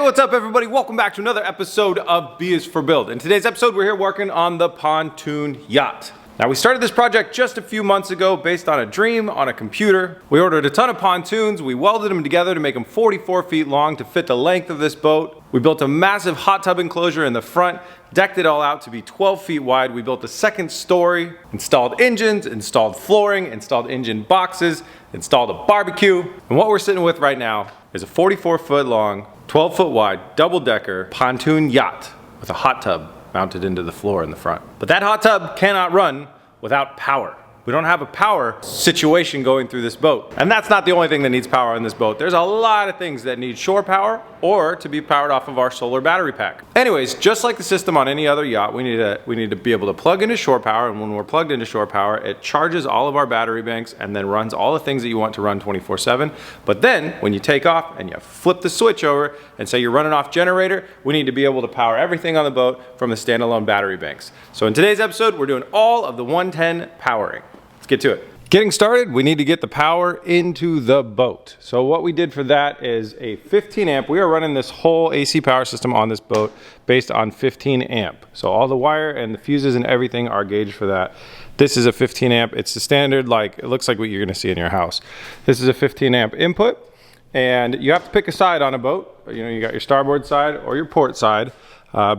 What's up everybody? Welcome back to another episode of B is for Build. In today's episode, we're here working on the pontoon yacht. Now we started this project just a few months ago based on a dream on a computer. We ordered a ton of pontoons, we welded them together to make them 44 feet long to fit the length of this boat. We built a massive hot tub enclosure in the front, decked it all out to be 12 feet wide. We built a second story, installed engines, installed flooring, installed engine boxes, installed a barbecue. And what we're sitting with right now is a 44 foot long, 12 foot wide, double decker pontoon yacht with a hot tub mounted into the floor in the front. But that hot tub cannot run without power. We don't have a power situation going through this boat. And that's not the only thing that needs power in this boat. There's a lot of things that need shore power or to be powered off of our solar battery pack. Anyways, just like the system on any other yacht, we need to be able to plug into shore power, and when we're plugged into shore power, it charges all of our battery banks and then runs all the things that you want to run 24/7. But then when you take off and you flip the switch over and say you're running off generator, we need to be able to power everything on the boat from the standalone battery banks. So in today's episode, we're doing all of the 110 powering. Get to it. Getting started, we need to get the power into the boat. So what we did for that is a 15 amp. We are running this whole AC power system on this boat based on 15 amp. So all the wire and the fuses and everything are gauged for that. This is a 15 amp. It's the standard, like, it looks like what you're gonna see in your house. This is a 15 amp input, and you have to pick a side on a boat. You know, you got your starboard side or your port side.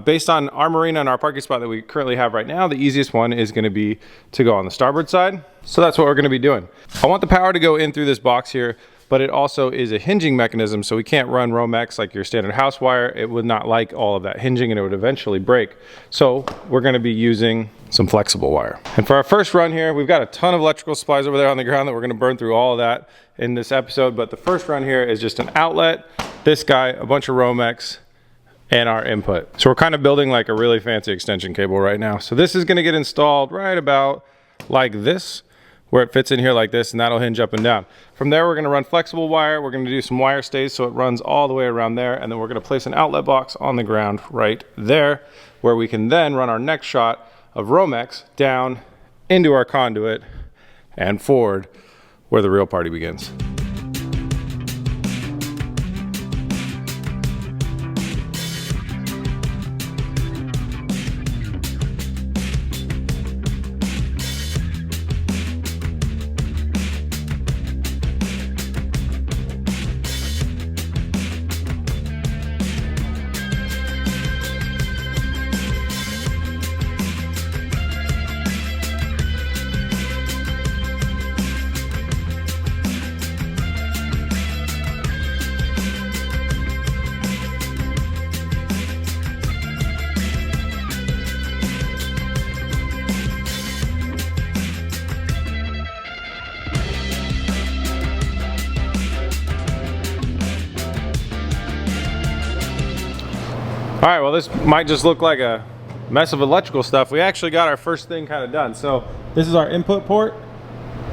Based on our marina and our parking spot that we currently have right now, the easiest one is going to be to go on the starboard side. So that's what we're going to be doing. I want the power to go in through this box here, but it also is a hinging mechanism, so we can't run Romex like your standard house wire. It would not like all of that hinging and it would eventually break. So we're going to be using some flexible wire. And for our first run here, we've got a ton of electrical supplies over there on the ground that we're going to burn through all of that in this episode. But the first run here is just an outlet, this guy, a bunch of Romex, and our input. So we're kind of building like a really fancy extension cable right now. So this is gonna get installed right about like this, where it fits in here like this, and that'll hinge up and down. From there, we're gonna run flexible wire. We're gonna do some wire stays so it runs all the way around there, and then we're gonna place an outlet box on the ground right there, where we can then run our next shot of Romex down into our conduit and forward, where the real party begins. All right, well, this might just look like a mess of electrical stuff. We actually got our first thing kind of done. So this is our input port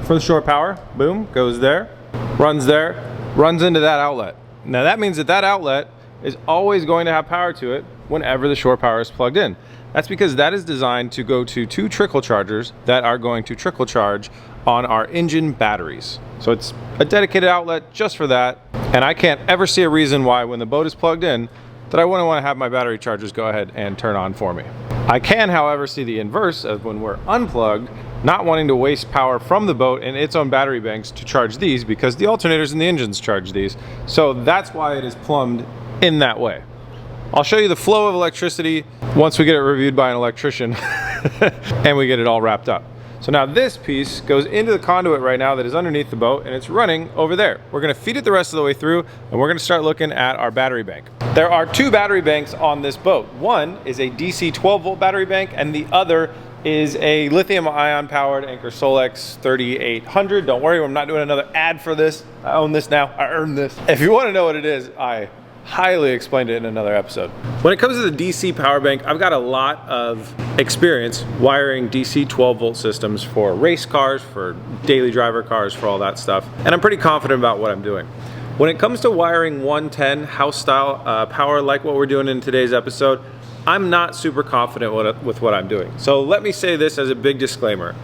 for the shore power. Boom, goes there, runs into that outlet. Now that means that that outlet is always going to have power to it whenever the shore power is plugged in. That's because that is designed to go to 2 trickle chargers that are going to trickle charge on our engine batteries. So it's a dedicated outlet just for that. And I can't ever see a reason why when the boat is plugged in that I wouldn't want to have my battery chargers go ahead and turn on for me. I can, however, see the inverse of when we're unplugged, not wanting to waste power from the boat and its own battery banks to charge these, because the alternators and the engines charge these. So that's why it is plumbed in that way. I'll show you the flow of electricity once we get it reviewed by an electrician and we get it all wrapped up. So now this piece goes into the conduit right now that is underneath the boat, and it's running over there. We're gonna feed it the rest of the way through, and we're gonna start looking at our battery bank. There are 2 battery banks on this boat. One is a DC 12 volt battery bank, and the other is a lithium ion powered Anchor Solex 3800. Don't worry, I'm not doing another ad for this. I own this now, I earned this. If you wanna know what it is, I highly explained it in another episode. When it comes to the DC power bank, I've got a lot of experience wiring DC 12 volt systems for race cars, for daily driver cars, for all that stuff. And I'm pretty confident about what I'm doing. When it comes to wiring 110 house style power like what we're doing in today's episode, I'm not super confident with what I'm doing. So let me say this as a big disclaimer.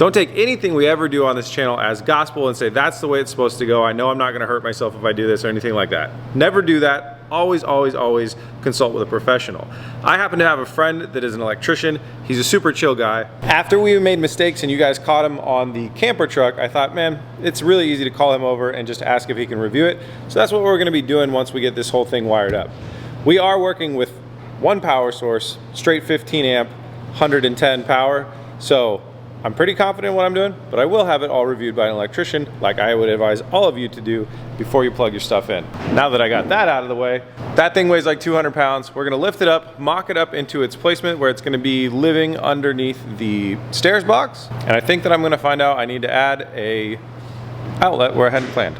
Don't take anything we ever do on this channel as gospel and say that's the way it's supposed to go. I know I'm not gonna hurt myself if I do this or anything like that. Never do that. always, always, always consult with a professional. I happen to have a friend that is an electrician. He's a super chill guy. After we made mistakes and you guys caught him on the camper truck, I thought, man, it's really easy to call him over and just ask if he can review it. So that's what we're gonna be doing once we get this whole thing wired up. We are working with one power source, straight 15 amp, 110 power. So I'm pretty confident in what I'm doing, but I will have it all reviewed by an electrician, like I would advise all of you to do before you plug your stuff in. Now that I got that out of the way, that thing weighs like 200 pounds. We're gonna lift it up, mock it up into its placement where it's gonna be living underneath the stairs box. And I think that I'm gonna find out I need to add a outlet where I hadn't planned.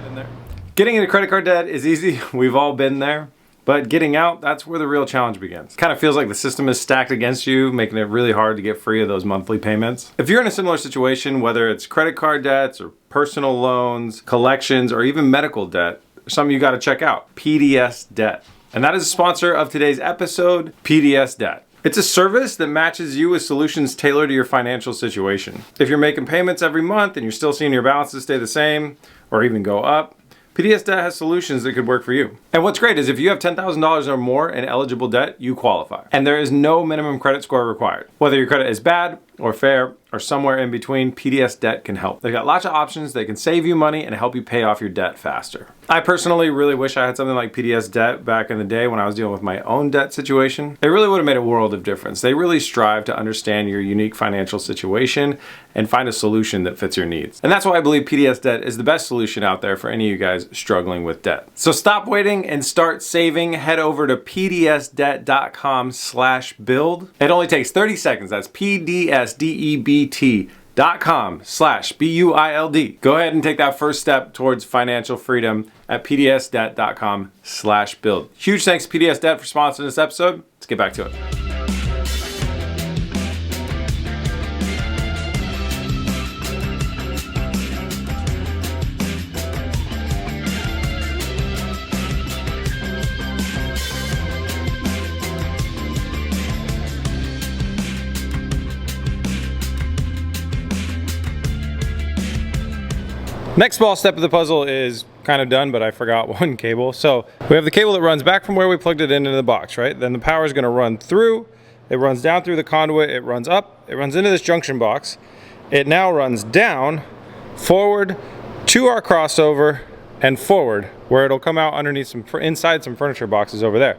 Getting into credit card debt is easy. We've all been there. But getting out, that's where the real challenge begins. Kind of feels like the system is stacked against you, making it really hard to get free of those monthly payments. If you're in a similar situation, whether it's credit card debts or personal loans, collections, or even medical debt, there's something you gotta check out, PDS Debt. And that is a sponsor of today's episode, PDS Debt. It's a service that matches you with solutions tailored to your financial situation. If you're making payments every month and you're still seeing your balances stay the same or even go up, PDS Debt has solutions that could work for you. And what's great is if you have $10,000 or more in eligible debt, you qualify. And there is no minimum credit score required. Whether your credit is bad or fair or somewhere in between, PDS Debt can help. They've got lots of options that can save you money and help you pay off your debt faster. I personally really wish I had something like PDS Debt back in the day when I was dealing with my own debt situation. It really would have made a world of difference. They really strive to understand your unique financial situation and find a solution that fits your needs. And that's why I believe PDS Debt is the best solution out there for any of you guys struggling with debt. So stop waiting and start saving. Head over to pdsdebt.com/build. It only takes 30 seconds. That's pdsdebt.com/build. Go ahead and take that first step towards financial freedom at pdsdebt.com/build. Huge thanks to PDS Debt for sponsoring this episode. Let's get back to it. Next small step of the puzzle is kind of done, but I forgot one cable. So we have the cable that runs back from where we plugged it into the box, right? Then the power is gonna run through, it runs down through the conduit, it runs up, it runs into this junction box. It now runs down, forward, to our crossover, and forward, where it'll come out underneath inside some furniture boxes over there.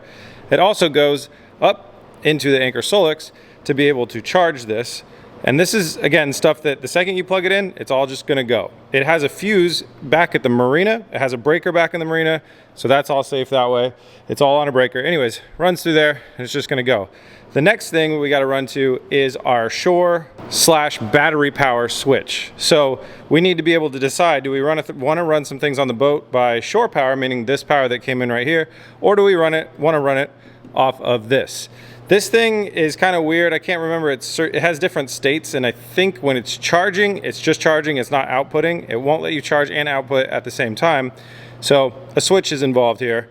It also goes up into the Anchor Solix to be able to charge this. And this is, again, stuff that the second you plug it in, it's all just gonna go. It has a fuse back at the marina. It has a breaker back in the marina, so that's all safe that way. It's all on a breaker. Anyways, runs through there, and it's just gonna go. The next thing we gotta run to is our shore/battery power switch. So we need to be able to decide, do we wanna run some things on the boat by shore power, meaning this power that came in right here, or do we wanna run it off of this? This thing is kind of weird. I can't remember. It has different states, and I think when it's charging, it's just charging. It's not outputting. It won't let you charge and output at the same time. So a switch is involved here.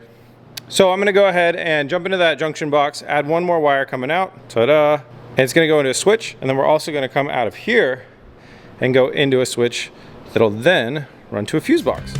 So I'm going to go ahead and jump into that junction box, add one more wire coming out. Ta-da! And it's going to go into a switch, and then we're also going to come out of here and go into a switch that'll then run to a fuse box.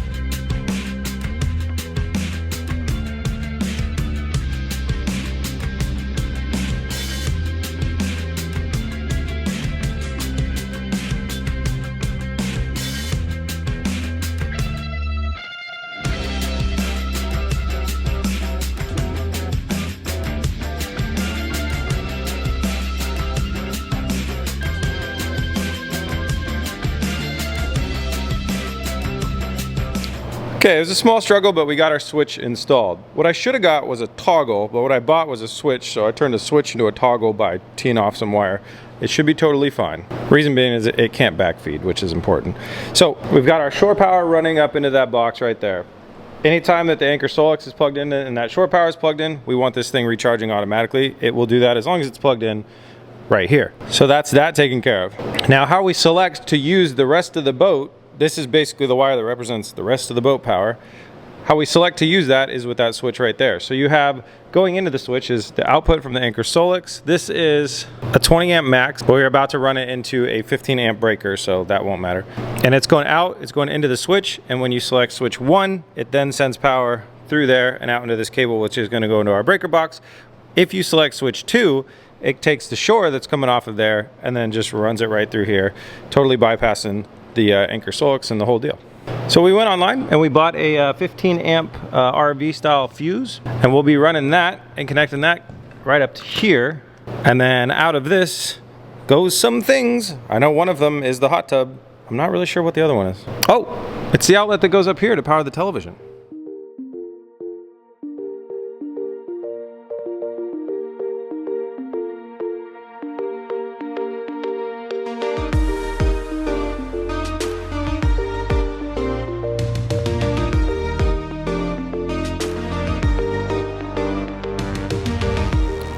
Okay, it was a small struggle, but we got our switch installed. What I should have got was a toggle, but what I bought was a switch, so I turned the switch into a toggle by teeing off some wire. It should be totally fine. Reason being is it can't backfeed, which is important. So we've got our shore power running up into that box right there. Anytime that the Anchor Solix is plugged in and that shore power is plugged in, we want this thing recharging automatically. It will do that as long as it's plugged in right here. So that's that taken care of. Now how we select to use the rest of the boat, this is basically the wire that represents the rest of the boat power. How we select to use that is with that switch right there. So you have, going into the switch is the output from the Anchor Solix. This is a 20 amp max, but we're about to run it into a 15 amp breaker, so that won't matter. And it's going out, it's going into the switch, and when you select switch 1, it then sends power through there and out into this cable, which is going to go into our breaker box. If you select switch 2, it takes the shore that's coming off of there and then just runs it right through here, totally bypassing the Anchor Solix and the whole deal. So we went online and we bought a 15 amp RV style fuse, and we'll be running that and connecting that right up to here. And then out of this goes some things. I know one of them is the hot tub. I'm not really sure what the other one is. Oh, it's the outlet that goes up here to power the television.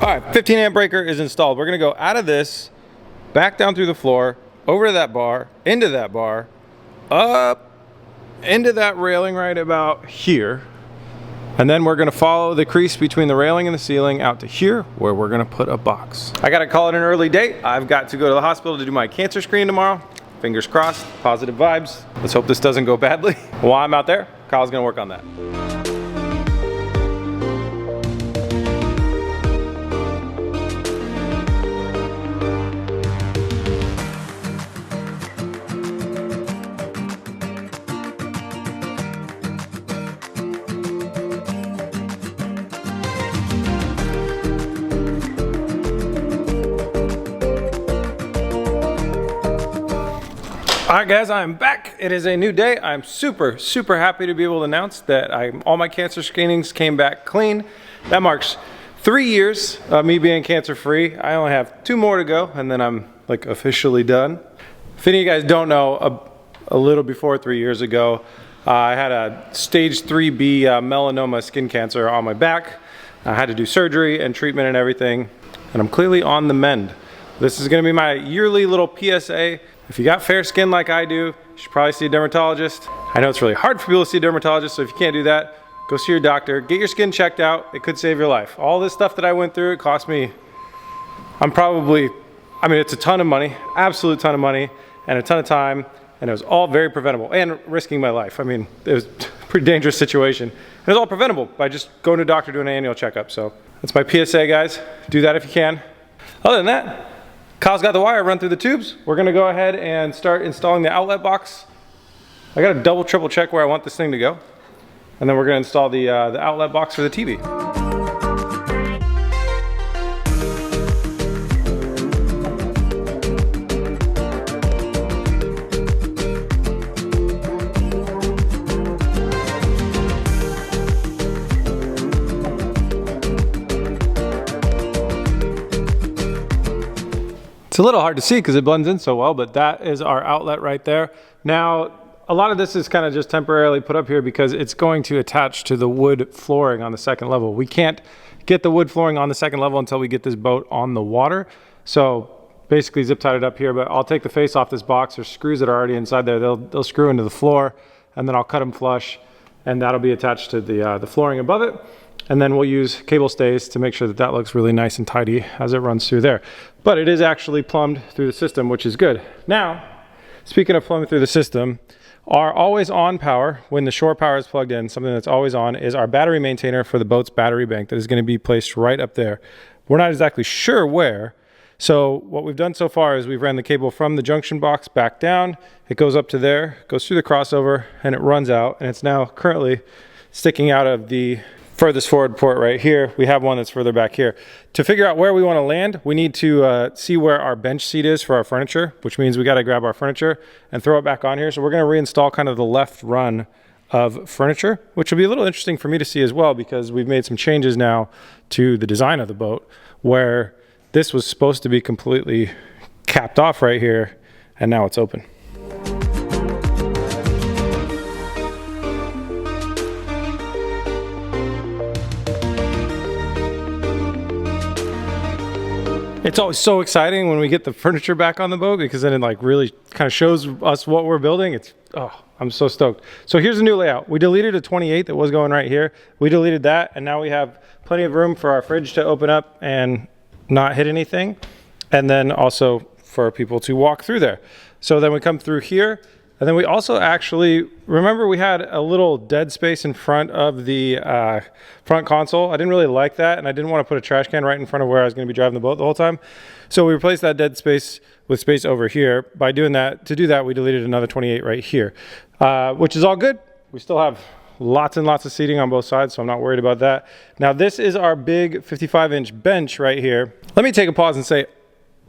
All right, 15 amp breaker is installed. We're gonna go out of this, back down through the floor, over to that bar, up into that railing right about here. And then we're gonna follow the crease between the railing and the ceiling out to here, where we're gonna put a box. I gotta call it an early date. I've got to go to the hospital to do my cancer screen tomorrow. Fingers crossed, positive vibes. Let's hope this doesn't go badly. While I'm out there, Kyle's gonna work on that. All right guys, I'm back. It is a new day. I'm super happy to be able to announce that all my cancer screenings came back clean. That marks 3 years of me being cancer free. I only have 2 more to go and then I'm like officially done. If any of you guys don't know, a little before 3 years ago, I had a stage 3B melanoma skin cancer on my back. I had to do surgery and treatment and everything, and I'm clearly on the mend. This is gonna be my yearly little PSA. If you got fair skin like I do, you should probably see a dermatologist. I know it's really hard for people to see a dermatologist, so if you can't do that, go see your doctor, get your skin checked out. It could save your life. All this stuff that I went through, it cost me, it's a ton of money, absolute ton of money, and a ton of time, and it was all very preventable, and risking my life. I mean, it was a pretty dangerous situation. It was all preventable by just going to a doctor, doing an annual checkup. So that's my PSA, guys. Do that if you can. Other than that, Kyle's got the wire run through the tubes. We're gonna go ahead and start installing the outlet box. I gotta double, triple check where I want this thing to go. And then we're gonna install the outlet box for the TV. It's a little hard to see because it blends in so well, but that is our outlet right there. Now, a lot of this is kind of just temporarily put up here because it's going to attach to the wood flooring on the second level. We can't get the wood flooring on the second level until we get this boat on the water. So basically zip tied it up here, but I'll take the face off this box. There's screws that are already inside there. They'll screw into the floor, and then I'll cut them flush, and that'll be attached to the flooring above it. And then we'll use cable stays to make sure that that looks really nice and tidy as it runs through there. But it is actually plumbed through the system, which is good. Now, speaking of plumbing through the system, our always on power, when the shore power is plugged in, something that's always on, is our battery maintainer for the boat's battery bank that is going to be placed right up there. We're not exactly sure where. So what we've done so far is we've ran the cable from the junction box back down. It goes up to there, goes through the crossover, and it runs out. And it's now currently sticking out of the furthest forward port right here. We have one that's further back here. To figure out where we want to land, we need to see where our bench seat is for our furniture, which means we got to grab our furniture and throw it back on here. So we're going to reinstall kind of the left run of furniture, which will be a little interesting for me to see as well, because we've made some changes now to the design of the boat, where this was supposed to be completely capped off right here, and now it's open. It's always so exciting when we get the furniture back on the boat, because then it like really kind of shows us what we're building. I'm so stoked. So here's the new layout. We deleted a 28 that was going right here. We deleted that, and now we have plenty of room for our fridge to open up and not hit anything. And then also for people to walk through there. So then we come through here, And then we also actually, remember we had a little dead space in front of the front console. I didn't really like that, and I didn't want to put a trash can right in front of where I was going to be driving the boat the whole time. So we replaced that dead space with space over here. By doing that, to do that, we deleted another 28 right here, which is all good. We still have lots and lots of seating on both sides, so I'm not worried about that. Now this is our big 55-inch bench right here. Let me take a pause and say,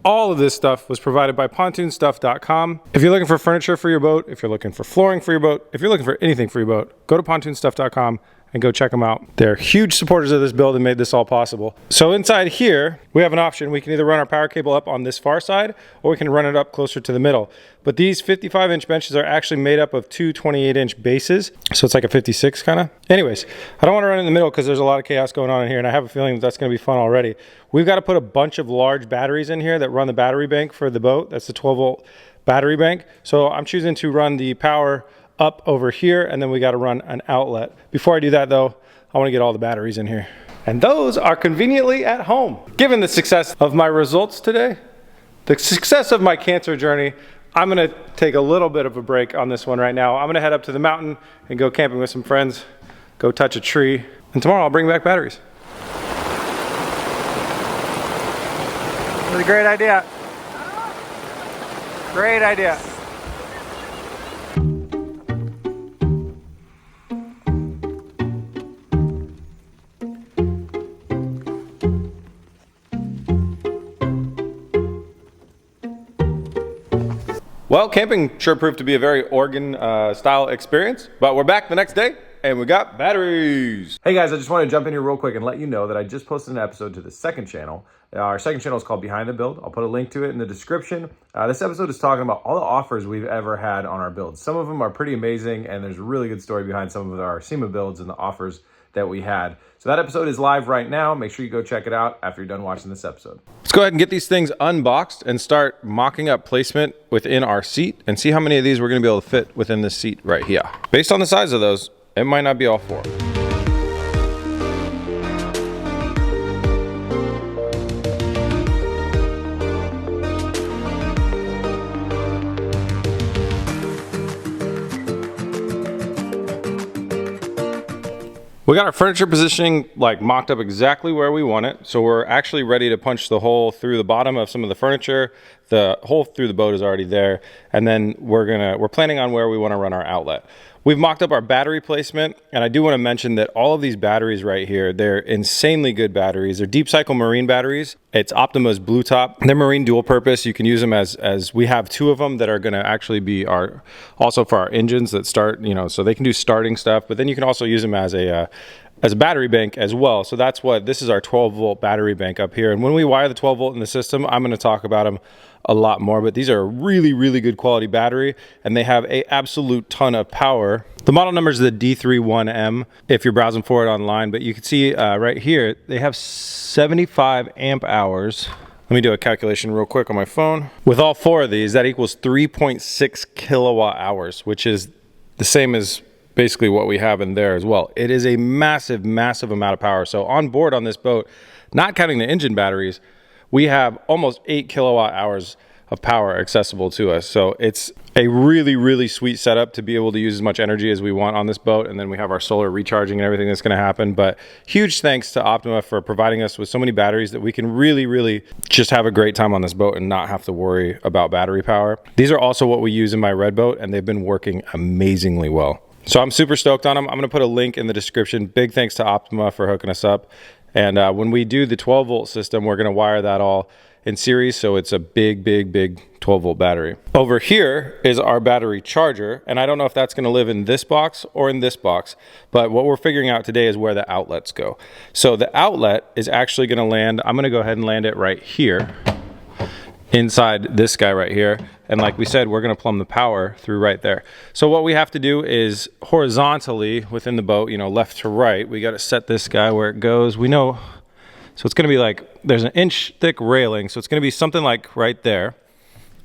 all of this stuff was provided by PontoonStuff.com. If you're looking for furniture for your boat, if you're looking for flooring for your boat, if you're looking for anything for your boat, go to PontoonStuff.com and go check them out. They're huge supporters of this build and made this all possible. So inside here, we have an option. We can either run our power cable up on this far side, or we can run it up closer to the middle. But these 55-inch benches are actually made up of two 28-inch bases. So it's like a 56 kind of. Anyways, I don't want to run in the middle because there's a lot of chaos going on in here, and I have a feeling that that's going to be fun already. We've got to put a bunch of large batteries in here that run the battery bank for the boat. That's the 12-volt battery bank. So I'm choosing to run the power up over here, and then we got to run an outlet. Before I do that though, I want to get all the batteries in here. And those are conveniently at home. Given the success of my results today, the success of my cancer journey, I'm gonna take a little bit of a break on this one right now. I'm gonna head up to the mountain and go camping with some friends, go touch a tree, and tomorrow I'll bring back batteries. That's a great idea. Great idea. Well, camping sure proved to be a very Oregon style experience, but we're back the next day and we got batteries. Hey guys, I just want to jump in here real quick and let you know that I just posted an episode to the second channel. Our second channel is called Behind the Build. I'll put a link to it in the description. This episode is talking about all the offers we've ever had on our builds. Some of them are pretty amazing, and there's a really good story behind some of our SEMA builds and the offers that we had. So that episode is live right now. Make sure you go check it out after you're done watching this episode. Let's go ahead and get these things unboxed and start mocking up placement within our seat and see how many of these we're gonna be able to fit within this seat right here. Based on the size of those, it might not be all four. We got our furniture positioning like mocked up exactly where we want it. So we're actually ready to punch the hole through the bottom of some of the furniture. The hole through the boat is already there. And then we're planning on where we want to run our outlet. We've mocked up our battery placement, and I do want to mention that all of these batteries right here, they're insanely good batteries. They're deep cycle marine batteries. It's Optima's blue top. They're marine dual purpose. You can use them as we have two of them that are going to actually be also for our engines that start, so they can do starting stuff, but then you can also use them as a battery bank as well. So this is our 12-volt battery bank up here. And when we wire the 12-volt in the system, I'm going to talk about them a lot more, but these are a really, really good quality battery, and they have an absolute ton of power. The model number is the D31M if you're browsing for it online, but you can see right here, they have 75 amp hours. Let me do a calculation real quick on my phone. With all four of these, that equals 3.6 kilowatt hours, which is the same as basically what we have in there as well. It is a massive, massive amount of power. So on board on this boat, not counting the engine batteries, we have almost 8 kilowatt hours of power accessible to us. So it's a really, really sweet setup to be able to use as much energy as we want on this boat. And then we have our solar recharging and everything that's going to happen. But huge thanks to Optima for providing us with so many batteries that we can really, really just have a great time on this boat and not have to worry about battery power. These are also what we use in my red boat, and they've been working amazingly well. So I'm super stoked on them. I'm going to put a link in the description. Big thanks to Optima for hooking us up. And when we do the 12-volt system, we're going to wire that all in series, so it's a big, big, big 12-volt battery. Over here is our battery charger, and I don't know if that's going to live in this box or in this box, but what we're figuring out today is where the outlets go. So the outlet is actually going to land, I'm going to go ahead and land it right here, inside this guy right here. And like we said, we're going to plumb the power through right there. So what we have to do is horizontally within the boat, left to right, we got to set this guy where it goes. We know, so it's going to be like, there's an inch thick railing. So it's going to be something like right there.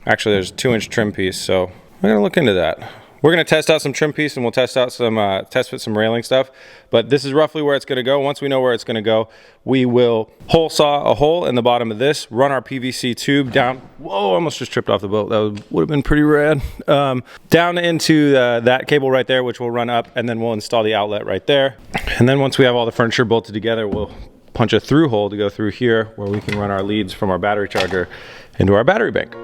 Actually, there's a 2-inch trim piece. So we're going to look into that. We're gonna test out some trim piece and we'll test out some, test fit some railing stuff. But this is roughly where it's gonna go. Once we know where it's gonna go, we will hole saw a hole in the bottom of this, run our PVC tube down. Whoa, almost just tripped off the boat. That would have been pretty rad. Down into that cable right there, which will run up, and then we'll install the outlet right there. And then once we have all the furniture bolted together, we'll punch a through hole to go through here where we can run our leads from our battery charger into our battery bank.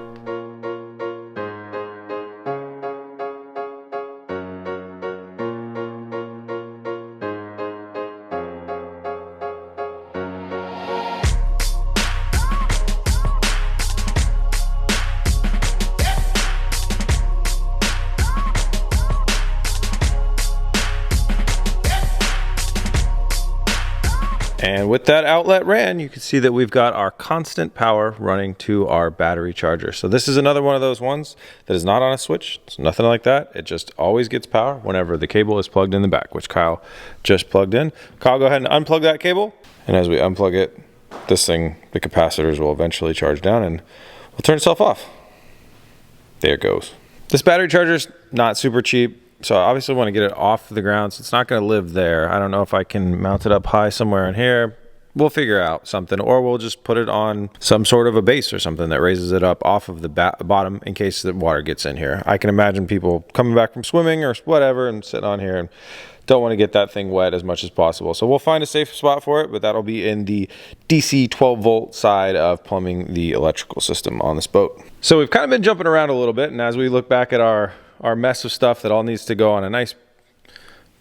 And with that outlet ran, you can see that we've got our constant power running to our battery charger. So this is another one of those ones that is not on a switch. It's nothing like that. It just always gets power whenever the cable is plugged in the back, which Kyle just plugged in. Kyle, go ahead and unplug that cable. And as we unplug it, this thing, the capacitors will eventually charge down and will turn itself off. There it goes. This battery charger is not super cheap. So I obviously want to get it off the ground, so it's not going to live there. I don't know if I can mount it up high somewhere in here. We'll figure out something, or we'll just put it on some sort of a base or something that raises it up off of the bottom in case the water gets in here. I can imagine people coming back from swimming or whatever and sitting on here and don't want to get that thing wet as much as possible. So we'll find a safe spot for it, but that'll be in the DC 12 volt side of plumbing the electrical system on this boat. So we've kind of been jumping around a little bit, and as we look back at our mess of stuff that all needs to go on a nice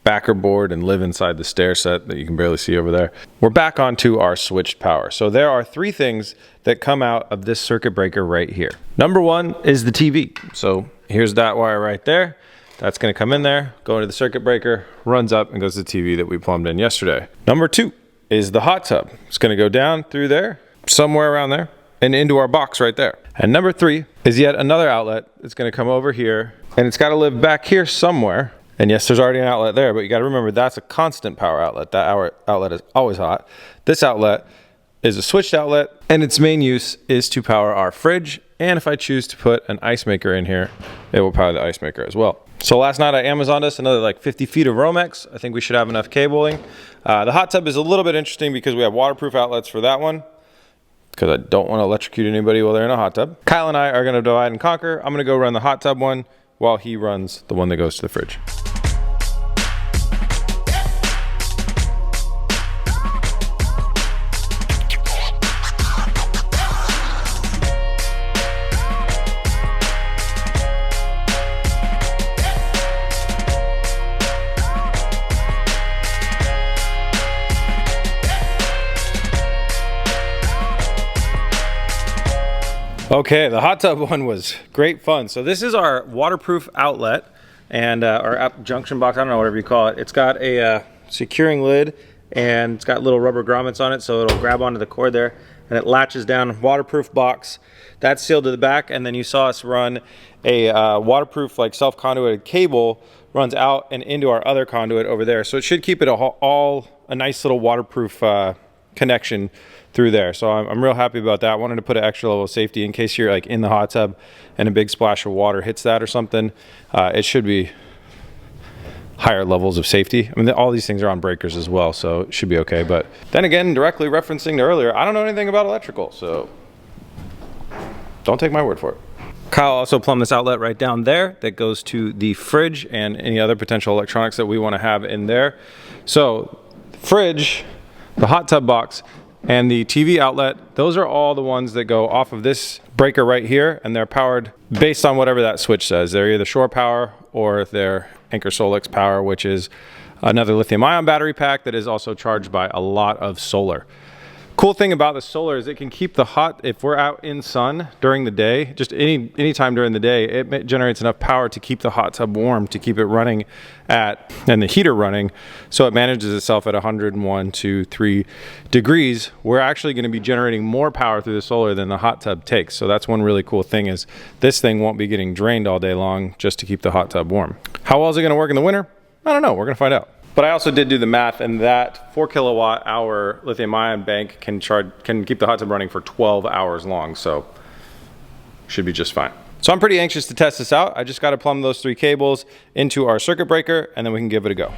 backer board and live inside the stair set that you can barely see over there, we're back onto our switched power. So there are three things that come out of this circuit breaker right here. Number one is the TV. So here's that wire right there. That's going to come in there, go into the circuit breaker, runs up and goes to the TV that we plumbed in yesterday. Number two is the hot tub. It's going to go down through there, somewhere around there, and into our box right there. And number three is yet another outlet that's going to come over here, and it's got to live back here somewhere. And yes, there's already an outlet there, but you got to remember that's a constant power outlet. That outlet is always hot. This outlet is a switched outlet, and its main use is to power our fridge. And if I choose to put an ice maker in here, it will power the ice maker as well. So last night I Amazoned us another like 50 feet of Romex. I think we should have enough cabling. The hot tub is a little bit interesting because we have waterproof outlets for that one, because I don't want to electrocute anybody while they're in a hot tub. Kyle and I are going to divide and conquer. I'm going to go run the hot tub one while he runs the one that goes to the fridge. Okay, the hot tub one was great fun. So this is our waterproof outlet and our junction box, I don't know, whatever you call it. It's got a securing lid and it's got little rubber grommets on it, so it'll grab onto the cord there and it latches down. Waterproof box, that's sealed to the back, and then you saw us run a waterproof like self-conduited cable runs out and into our other conduit over there. So it should keep it all a nice little waterproof connection through there. So I'm real happy about that. I wanted to put an extra level of safety in case you're like in the hot tub and a big splash of water hits that or something. It should be higher levels of safety. I mean, all these things are on breakers as well, so it should be okay. But then again, directly referencing to earlier, I don't know anything about electrical, so don't take my word for it. Kyle also plumbed this outlet right down there that goes to the fridge and any other potential electronics that we want to have in there. So the fridge, the hot tub box, and the TV outlet, those are all the ones that go off of this breaker right here, and they're powered based on whatever that switch says. They're either shore power or they're Anchor Solix power, which is another lithium ion battery pack that is also charged by a lot of solar. Cool thing about the solar is it can keep the hot, if we're out in sun during the day, just any time during the day, it generates enough power to keep the hot tub warm, to keep it running and the heater running, so it manages itself at 101 to 3 degrees. We're actually going to be generating more power through the solar than the hot tub takes. So that's one really cool thing, is this thing won't be getting drained all day long just to keep the hot tub warm. How well is it going to work in the winter? I don't know. We're going to find out. But I also did do the math, and that 4 kilowatt hour lithium ion bank can keep the hot tub running for 12 hours long, so should be just fine. So I'm pretty anxious to test this out. I just got to plumb those 3 cables into our circuit breaker, and then we can give it a go.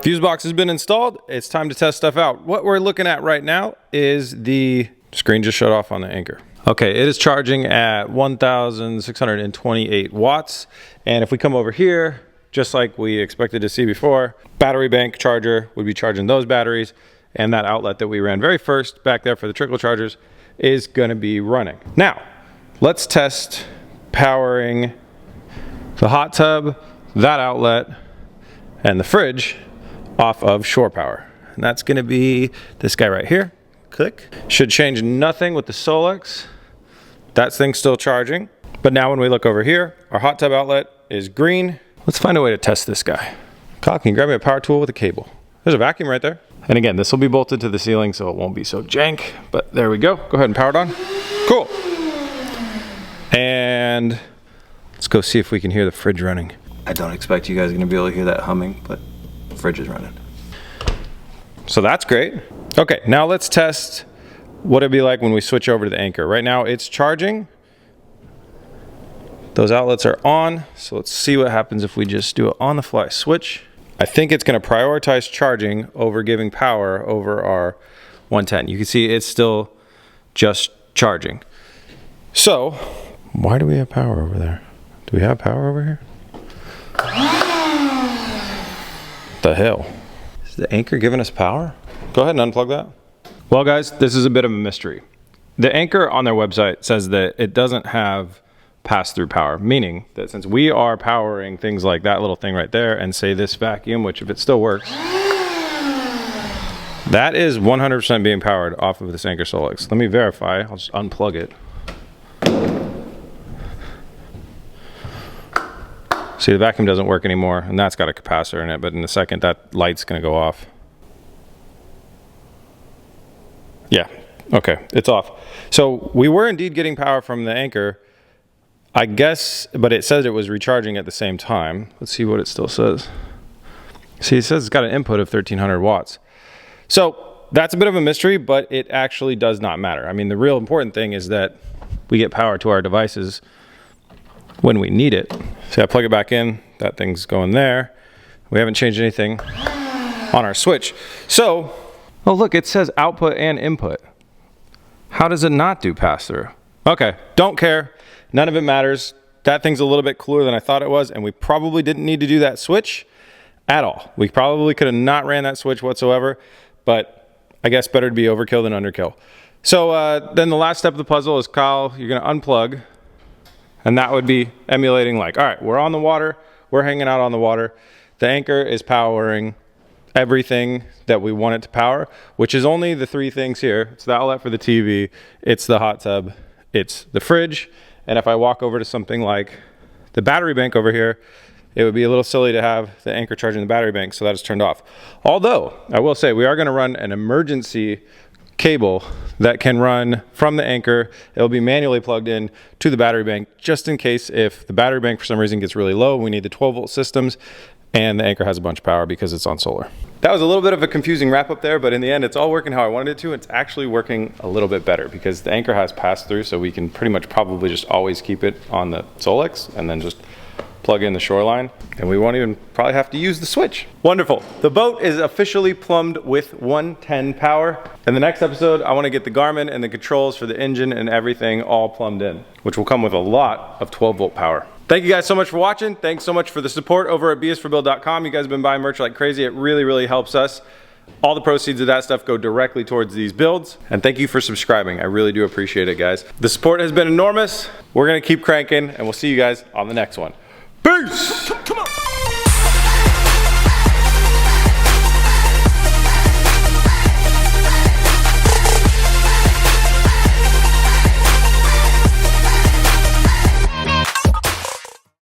Fuse box has been installed. It's time to test stuff out. What we're looking at right now is the screen just shut off on the anchor. Okay, it is charging at 1,628 watts. And if we come over here, just like we expected to see before, battery bank charger would be charging those batteries. And that outlet that we ran very first back there for the trickle chargers is gonna be running. Now, let's test powering the hot tub, that outlet, and the fridge off of shore power. And that's gonna be this guy right here. Click. Should change nothing with the Solex. That thing's still charging. But now when we look over here, our hot tub outlet is green. Let's find a way to test this guy. Kyle, can you grab me a power tool with a cable? There's a vacuum right there. And again, this will be bolted to the ceiling so it won't be so jank, but there we go. Go ahead and power it on. Cool. And let's go see if we can hear the fridge running. I don't expect you guys are gonna be able to hear that humming, but the fridge is running. So that's great. Okay, now let's test what it'd be like when we switch over to the anchor. Right now it's charging. Those outlets are on. So let's see what happens if we just do an on the fly switch. I think it's gonna prioritize charging over giving power over our 110. You can see it's still just charging. So why do we have power over there? Do we have power over here? What the hell? Is the anchor giving us power? Go ahead and unplug that. Well guys, this is a bit of a mystery. The anchor on their website says that it doesn't have pass-through power, meaning that since we are powering things like that little thing right there and say this vacuum, which if it still works, that is 100% being powered off of this Anchor Solex. Let me verify, I'll just unplug it. See, the vacuum doesn't work anymore, and that's got a capacitor in it, but in a second, that light's gonna go off. Yeah, okay, it's off. So we were indeed getting power from the Anchor, I guess, but it says it was recharging at the same time. Let's see what it still says. See, it says it's got an input of 1,300 watts. So that's a bit of a mystery, but it actually does not matter. I mean, the real important thing is that we get power to our devices when we need it. See, I plug it back in, that thing's going there. We haven't changed anything on our switch. So, oh look, it says output and input. How does it not do pass-through? Okay, don't care, none of it matters. That thing's a little bit cooler than I thought it was, and we probably didn't need to do that switch at all. We probably could have not ran that switch whatsoever, but I guess better to be overkill than underkill. So then the last step of the puzzle is, Kyle, you're gonna unplug, and that would be emulating like, all right, we're on the water, we're hanging out on the water. The Anchor is powering everything that we want it to power, which is only the 3 things here. It's the outlet for the TV, it's the hot tub, it's the fridge. And if I walk over to something like the battery bank over here, it would be a little silly to have the Anchor charging the battery bank, so that is turned off. Although, I will say, we are gonna run an emergency cable that can run from the Anchor. It'll be manually plugged in to the battery bank, just in case if the battery bank for some reason gets really low, we need the 12-volt systems, and the Anchor has a bunch of power because it's on solar. That was a little bit of a confusing wrap up there, but in the end, it's all working how I wanted it to. It's actually working a little bit better because the Anchor has pass-through, so we can pretty much probably just always keep it on the Solex and then just plug in the shoreline, and we won't even probably have to use the switch. Wonderful. The boat is officially plumbed with 110 power. In the next episode, I want to get the Garmin and the controls for the engine and everything all plumbed in, which will come with a lot of 12-volt power. Thank you guys so much for watching. Thanks so much for the support over at bsforbuild.com. You guys have been buying merch like crazy. It really, really helps us. All the proceeds of that stuff go directly towards these builds. And thank you for subscribing. I really do appreciate it, guys. The support has been enormous. We're gonna keep cranking, and we'll see you guys on the next one. Peace!